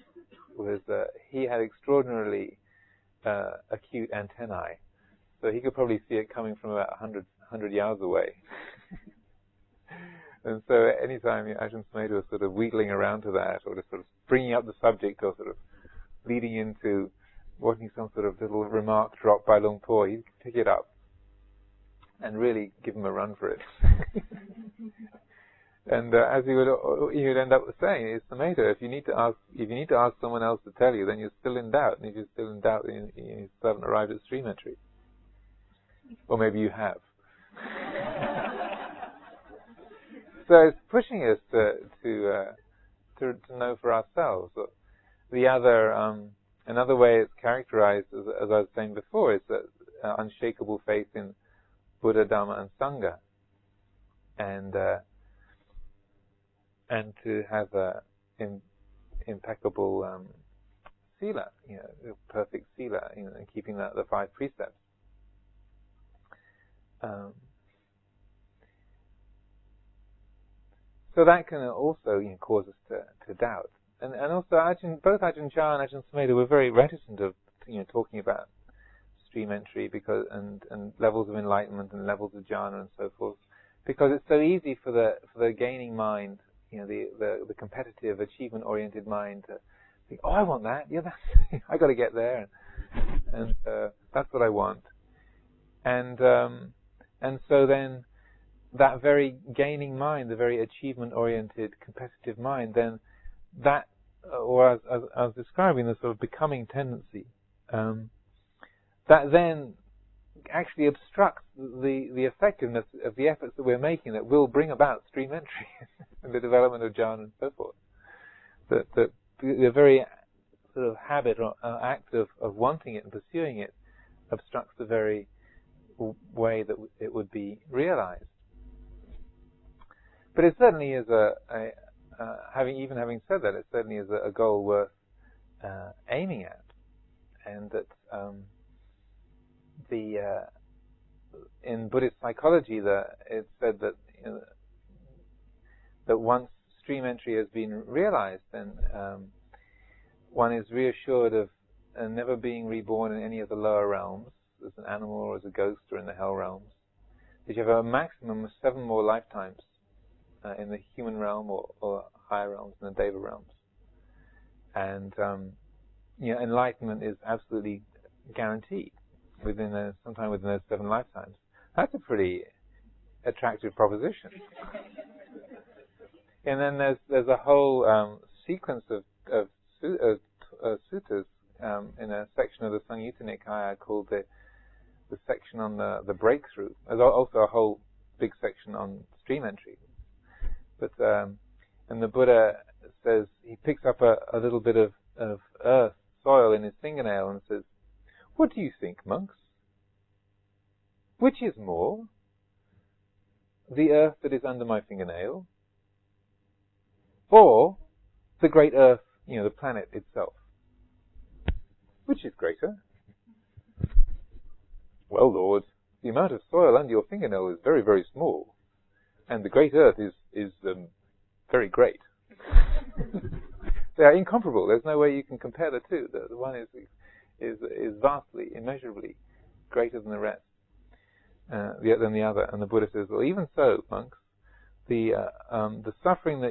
he had extraordinarily acute antennae, so he could probably see it coming from about 100 yards away. And so anytime Ajahn Sumedho was sort of wheedling around to that, or just sort of bringing up the subject, or sort of leading into wanting some sort of little remark dropped by Lumpur, he'd pick it up and really give him a run for it. And as he would end up saying, it's Sumedho, if you need to ask someone else to tell you, then you're still in doubt, and if you're still in doubt, then you still haven't arrived at stream entry. Or maybe you have. So it's pushing us to know for ourselves. Another way it's characterized, as I was saying before, is that unshakable faith in Buddha, Dhamma, and Sangha, and to have impeccable sila, perfect sila, and keeping the 5 precepts. So that can also cause us to doubt. And also both Ajahn Chah and Ajahn Sumedho were very reticent of talking about stream entry and levels of enlightenment and levels of jhana and so forth, because it's so easy for the gaining mind, the competitive, achievement-oriented mind to think, oh, I want that. Yeah, I got to get there, and that's what I want. And so then that very gaining mind, the very achievement-oriented, competitive mind, then that, or as I was describing, the sort of becoming tendency, that then actually obstructs the effectiveness of the efforts that we're making that will bring about stream entry and the development of jhana and so forth. That the very sort of habit or act of wanting it and pursuing it obstructs the very way that it would be realized. But it certainly is having said that, it certainly is a goal worth aiming at, and that in Buddhist psychology, it's said that that once stream entry has been realized, then one is reassured of never being reborn in any of the lower realms, as an animal or as a ghost or in the hell realms. That you have a maximum of 7 more lifetimes in the human realm or higher realms, in the Deva realms. And enlightenment is absolutely guaranteed sometime within those 7 lifetimes. That's a pretty attractive proposition. And then there's a whole sequence of suttas in a section of the Samyutta Nikaya called the section on the breakthrough. There's also a whole big section on stream entry. But and the Buddha says, he picks up a little bit of earth, soil in his fingernail and says, "What do you think, monks? Which is more, the earth that is under my fingernail, or the great earth, the planet itself? Which is greater?" "Well, Lord, the amount of soil under your fingernail is very, very small, and the great earth is very great." They are incomparable. There's no way you can compare the two. The one is vastly, immeasurably greater than the rest, than the other. And the Buddha says, well, even so, monks, the suffering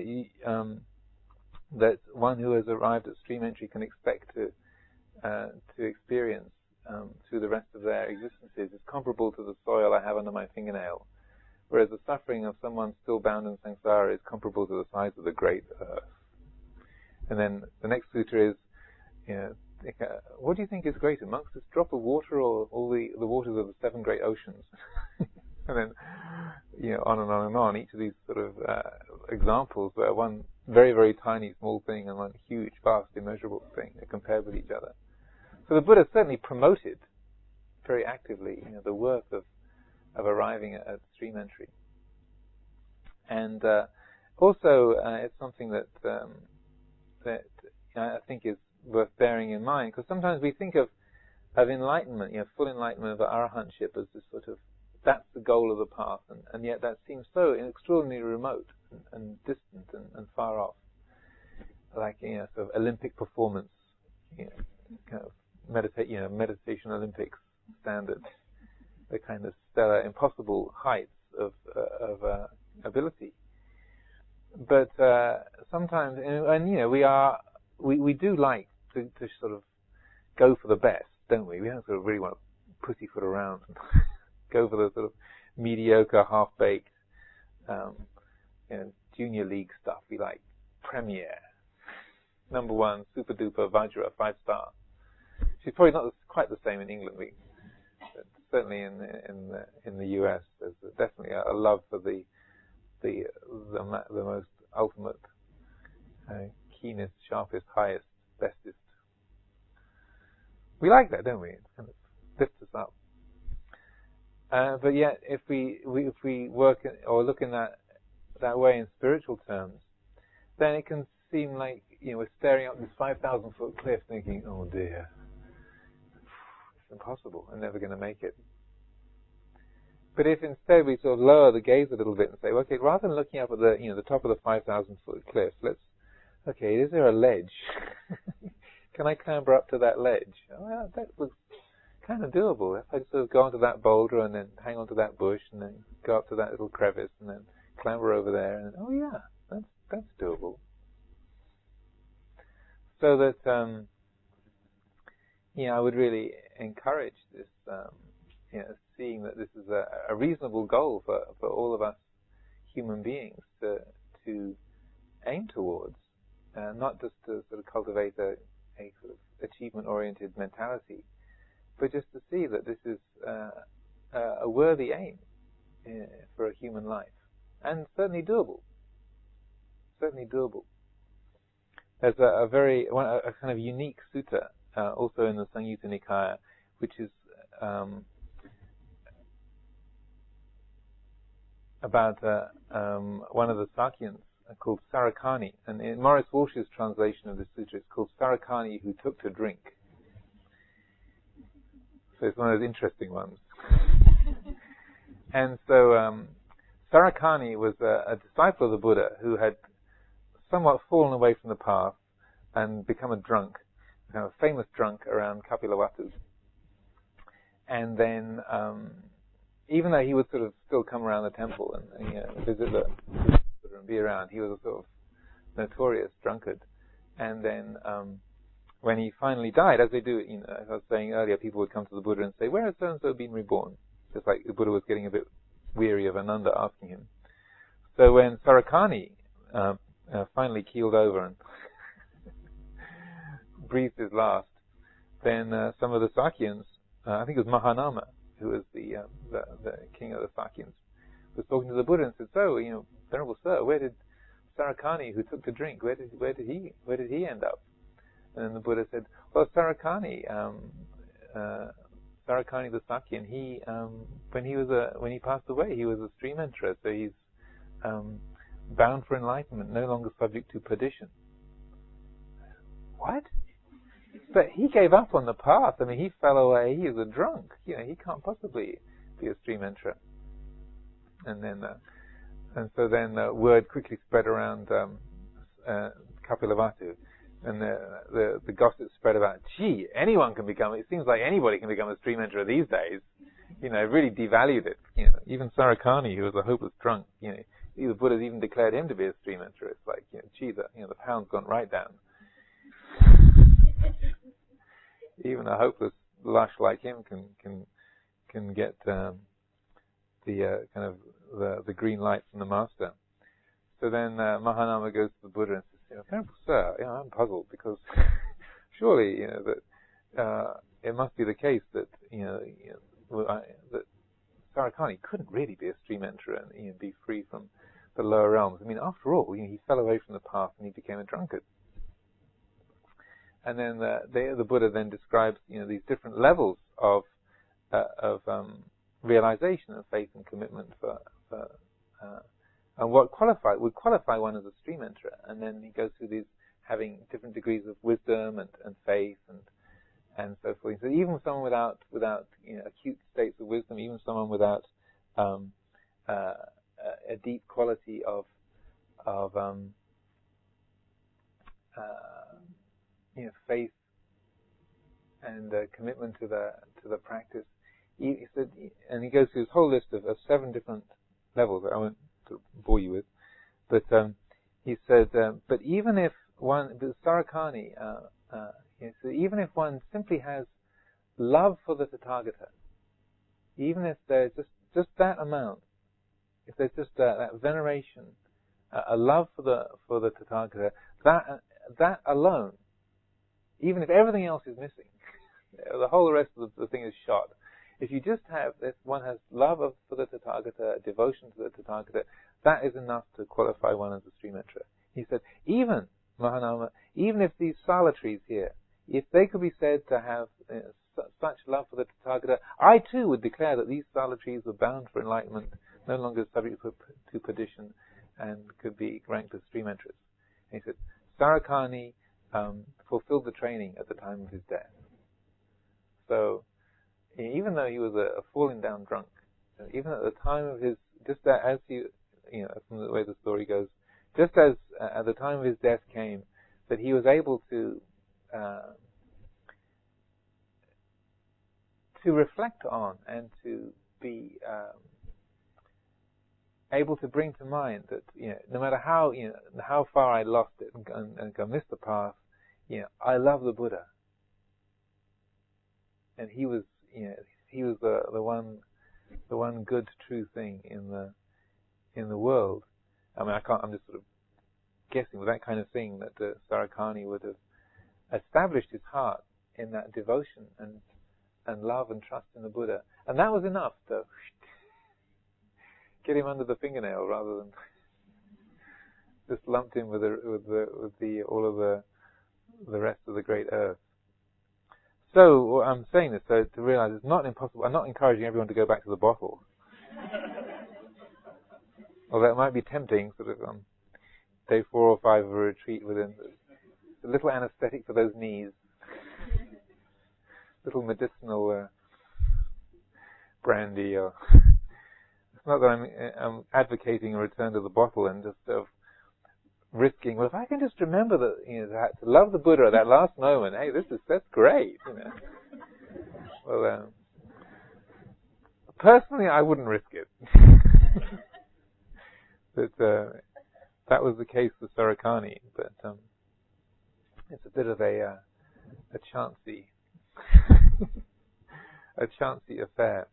that one who has arrived at stream entry can expect to experience through the rest of their existences is comparable to the soil I have under my fingernail, whereas the suffering of someone still bound in samsara is comparable to the size of the great earth. And then the next sutta is, what do you think is greater, monks, this drop of water or all the waters of the 7 great oceans? And then, on and on and on. Each of these sort of examples where one very, very tiny, small thing and one huge, vast, immeasurable thing are compared with each other. So the Buddha certainly promoted very actively, the worth of arriving at stream entry. And also, it's something that I think is worth bearing in mind, because sometimes we think of enlightenment, full enlightenment of arahantship as this sort of, that's the goal of the path, and yet that seems so extraordinarily remote and distant and far off, like sort of Olympic performance, kind of meditation Olympics standards, the kind of stellar, impossible heights of ability. But sometimes, we do like to sort of go for the best, don't we? We don't sort of really want to pussyfoot around and go for the sort of mediocre, half-baked, junior league stuff. We like Premier, number 1, super duper, Vajra, 5-star. She's probably not quite the same in England. But certainly in the US, there's definitely a love for the most ultimate, keenest, sharpest, highest, bestest. We like that, don't we? It kind of lifts us up. But yet, if we work or look in that way in spiritual terms, then it can seem like we're staring up this 5,000-foot cliff, thinking, "Oh dear, it's impossible. I'm never going to make it." But if instead we sort of lower the gaze a little bit and say, okay, rather than looking up at the top of the 5,000-foot cliff, is there a ledge? Can I clamber up to that ledge? Oh, yeah, that looks kind of doable. If I sort of go onto that boulder and then hang onto that bush and then go up to that little crevice and then clamber over there, and oh yeah, that's doable. So that I would really encourage this. Seeing that this is a reasonable goal for all of us human beings to aim towards, not just to sort of cultivate a sort of achievement-oriented mentality, but just to see that this is a worthy aim for a human life, and certainly doable. Certainly doable. There's a kind of unique sutta also in the Samyutta Nikaya, which is about one of the Sakyans called Sarakani, and in Morris Walsh's translation of this sutra, it's called Sarakani who took to drink. So it's one of those interesting ones. And so Sarakani was a disciple of the Buddha who had somewhat fallen away from the path and become a drunk, a famous drunk around Kapilavatthu. And then, even though he would sort of still come around the temple and visit the Buddha and be around, he was a sort of notorious drunkard. And then, when he finally died, as they do, as I was saying earlier, people would come to the Buddha and say, "Where has so-and-so been reborn?" Just like the Buddha was getting a bit weary of Ananda asking him. So when Sarakani finally keeled over and breathed his last, then some of the Sakyans, I think it was Mahanama, who was the king of the Sakyans, was talking to the Buddha and said, "So, Venerable Sir, where did Sarakani, who took to drink, where did he end up?" And then the Buddha said, "Well, Sarakani the Sakyan, he when he passed away, he was a stream enterer, so he's bound for enlightenment, no longer subject to perdition." What? But he gave up on the path. I mean, he fell away. He is a drunk. He can't possibly be a stream enterer. And then, word quickly spread around Kapilavatthu, and the gossip spread about, "Gee, anyone can become. It seems like anybody can become a stream enterer these days." It really devalued it. Even Sarakani, who was a hopeless drunk, the Buddha's even declared him to be a stream enterer. It's like, gee, the pound's gone right down. Even a hopeless lush like him can get the green light from the master. So then Mahanama goes to the Buddha and says, "Venerable Sir, I'm puzzled because surely that it must be the case that that Sarakani couldn't really be a stream enterer and be free from the lower realms. I mean, after all, he fell away from the path and he became a drunkard." And then the Buddha then describes these different levels of realization of faith and commitment and what would qualify one as a stream enterer. And then he goes through these having different degrees of wisdom and faith and so forth. So even someone without acute states of wisdom, even someone without a deep quality of faith and commitment to the practice. He said, and he goes through his whole list of 7 different levels that I won't bore you with, but he said, but even if one, Sarakani, so even if one simply has love for the Tathagata, even if there's just that amount, if there's just that veneration, a love for the Tathagata, that alone, even if everything else is missing, the whole rest of the thing is shot. If you just have, if one has love for the Tathagata, devotion to the Tathagata, that is enough to qualify one as a stream enterer. He said, even, Mahanama, even if these sala trees here, if they could be said to have such love for the Tathagata, I too would declare that these sala trees were bound for enlightenment, no longer subject to perdition, and could be ranked as stream enterers. And he said, Sarakani fulfilled the training at the time of his death. So, even though he was a falling down drunk, even at the time of his, just as he, from the way the story goes, just as at the time of his death came, that he was able to reflect on and to be able to bring to mind that no matter how far I lost it and missed the path, I love the Buddha, and he was the one good true thing in the world. I mean, I'm just sort of guessing with that kind of thing that Sarakani would have established his heart in that devotion and love and trust in the Buddha. And that was enough to get him under the fingernail rather than just lumped him with all of the rest of the great earth. So I'm saying this so to realize it's not impossible. I'm not encouraging everyone to go back to the bottle. Although it might be tempting, sort of day 4 or 5 of a retreat with a little anesthetic for those knees, little medicinal brandy. Or it's not that I'm advocating a return to the bottle and just sort of risking. Well, if I can just remember that, to love the Buddha at that last moment, hey, that's great. Well, personally, I wouldn't risk it. That was the case for Sarakani, but it's a bit of a chancy, a chancy affair.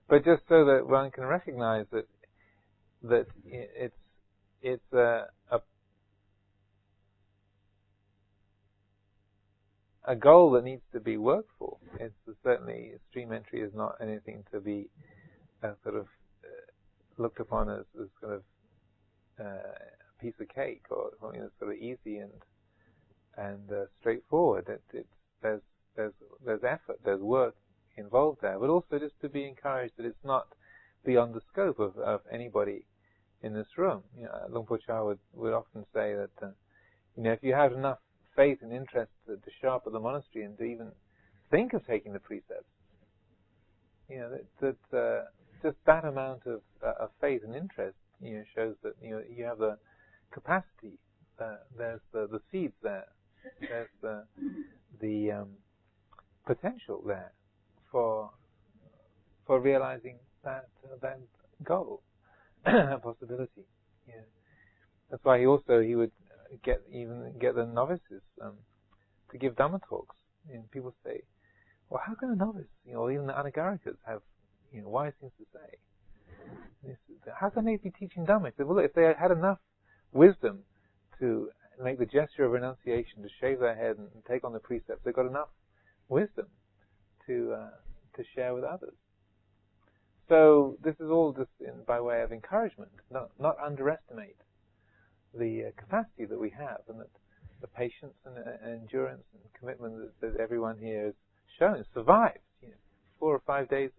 But just so that one can recognize that it's a goal that needs to be worked for. It's certainly stream entry is not anything to be sort of looked upon as sort of a piece of cake or something that's sort of easy and straightforward. There's effort, there's work involved there, but also just to be encouraged that it's not beyond the scope of anybody in this room. Luang Por Chah would often say that if you have enough faith and interest to show up at the monastery and to even think of taking the precepts, just that amount of faith and interest shows that you have the capacity. There's the seeds there. There's the potential there for realizing that goal, that possibility. That's why he would get the novices to give Dhamma talks. People say, well, how can a novice, or even the Anagarikas have wise things to say? How can they be teaching Dhamma? Well, if they had enough wisdom to make the gesture of renunciation, to shave their head and take on the precepts, they've got enough wisdom to share with others. So this is all just by way of encouragement, not underestimate the capacity that we have, and that the patience and endurance and commitment that everyone here has shown, survived 4 or 5 days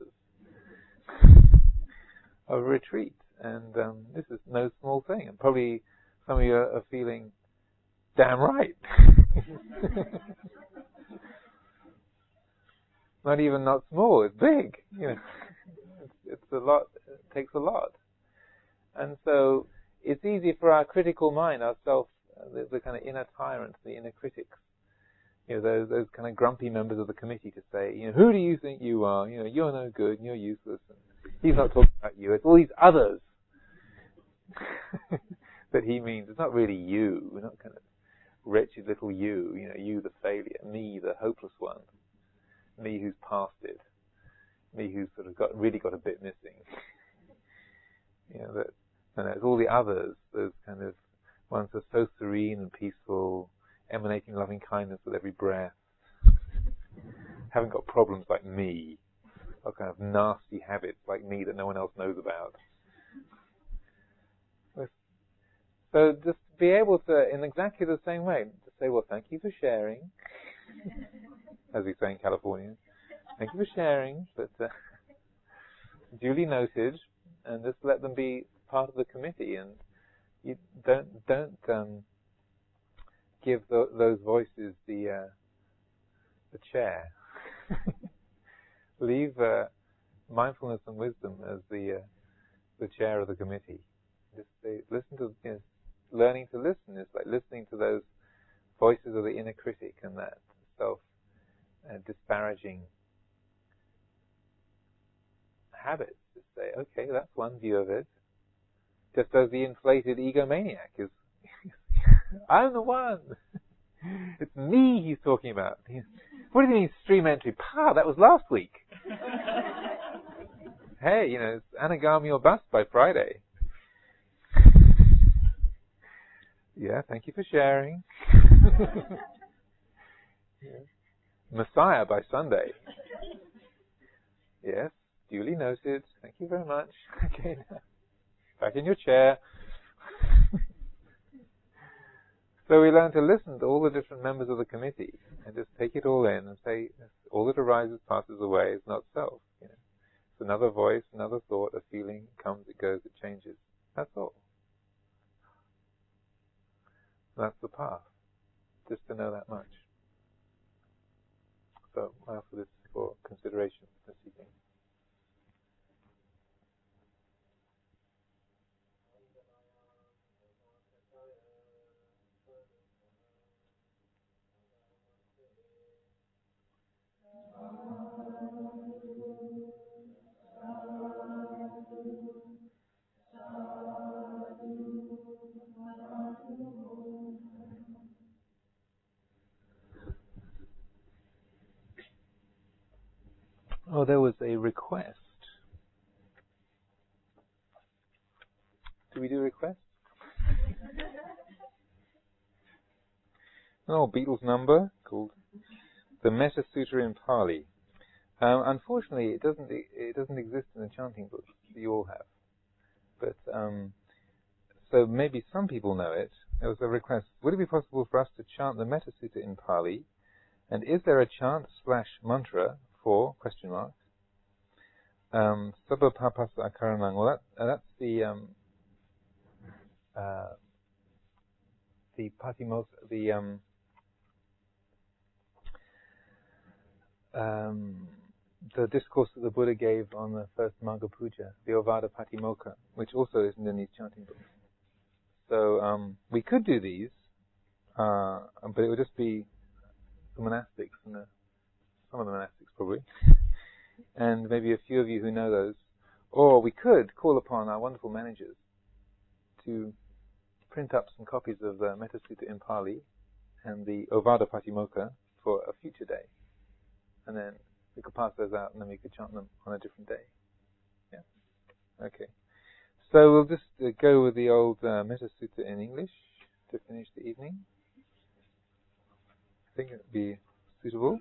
of retreat, and this is no small thing. And probably some of you are feeling damn right. Not even not small, it's big. It's a lot. It takes a lot, and so it's easy for our critical mind, ourself, the kind of inner tyrants, the inner critics, those kind of grumpy members of the committee, to say, who do you think you are? You're no good, and you're useless. And he's not talking about you. It's all these others that he means. It's not really you. We're not kind of wretched little you. You the failure, me the hopeless one, me who's past it, me who's sort of really got a bit missing. And it's all the others, those kind of ones that are so serene and peaceful, emanating loving kindness with every breath, haven't got problems like me, or kind of nasty habits like me that no one else knows about. So just be able to, in exactly the same way, to say, well, thank you for sharing, as we say in California. Thank you for sharing, but duly noted, and just let them be part of the committee, and you don't give those voices the chair. Leave mindfulness and wisdom as the chair of the committee. Just say, listen to learning to listen is like listening to those voices of the inner critic and that self disparaging habits. Just say, okay, that's one view of it. Just as the inflated egomaniac is, I'm the one. It's me he's talking about. What do you mean stream entry? That was last week. Hey, it's anagami or bust by Friday. Yeah, thank you for sharing. Messiah by Sunday. Yes, duly noted. Thank you very much. Okay, back in your chair. So we learn to listen to all the different members of the committee and just take it all in and say, all that arises, passes away, is not self. You know, it's another voice, another thought, a feeling, it comes, it goes, it changes. That's all. That's the path. Just to know that much. So I offer this for consideration this evening. Oh, there was a request. Do we do requests? Oh, Beatles number called the Metta Sutta in Pali. Unfortunately, it doesn't exist in the chanting books that you all have. But so maybe some people know it. There was a request. Would it be possible for us to chant the Metta Sutta in Pali? And is there a chant / mantra for ? Sabba papasa akaranang. Well, that's the Patimokkha, the discourse that the Buddha gave on the first Magga Puja, the Ovada Patimokkha, which also isn't in these chanting books. So we could do these, but it would just be the monastics and some of the monastics probably, and maybe a few of you who know those. Or we could call upon our wonderful managers to print up some copies of the Metta Sutta in Pali and the Ovada Patimokkha for a future day, and then we could pass those out, and then we could chant them on a different day. Yeah. Okay. So we'll just go with the old Metta Sutta in English to finish the evening. I think it would be suitable.